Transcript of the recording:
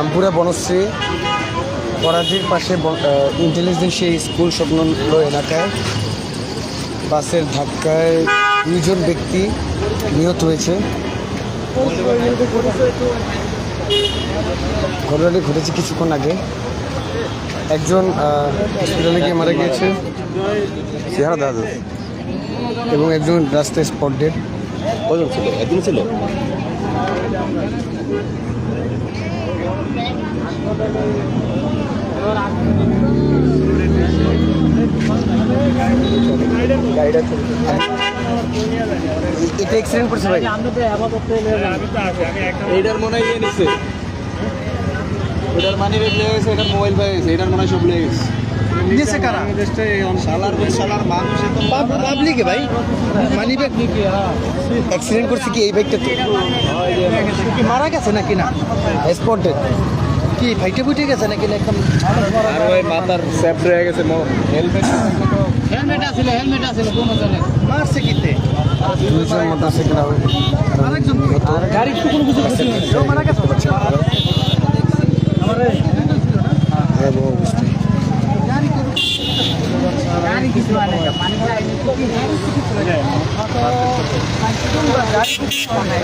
রামপুরা বনশ্রী করাজির পাশে intelligentsia school স্বপ্নলো এলাকায় বাসের ধাক্কায় 2 জন ব্যক্তি নিহত হয়েছে। ঘটনাটি ঘটেছে কিছুক্ষণ আগে। একজন হসপিটালে গিয়ে মারা গিয়েছে এবং একজন রাস্তায় স্পট ডেড। কজন ছিল? একজন ছিল। এটা অ্যাক্সিডেন্ট করছে ভাই। এইটার মনে হয় নিচ্ছে, ওটার মানি ব্যাগ লেগে গেছে, এটার মোবাইল পেয়ে গেছে, এটার মনে হয় সব লেগে গেছে। নিয়েছে কারা? শালার মানুষ পাবলিকে ভাই মানি ব্যাগ অ্যাক্সিডেন্ট করছে কি এই ব্যাগটা? কি মারা গেছে নাকি না? স্পট ডেড কি ফাইটে ফুটে গেছে নাকি না? একদম আর ওই মাথার স্যাপ রয়ে গেছে, হেলমেট হেলমেট আছিল কোনো জানে মারছে কিতে? 2 জন মোটরসাইকেল আরেকজন আর গাড়ি তো কোনো কিছু করছে না, ও মারা গেছে। আমারে গাড়ি কিছু আনে পানি চাই গাড়ি কিছু আনে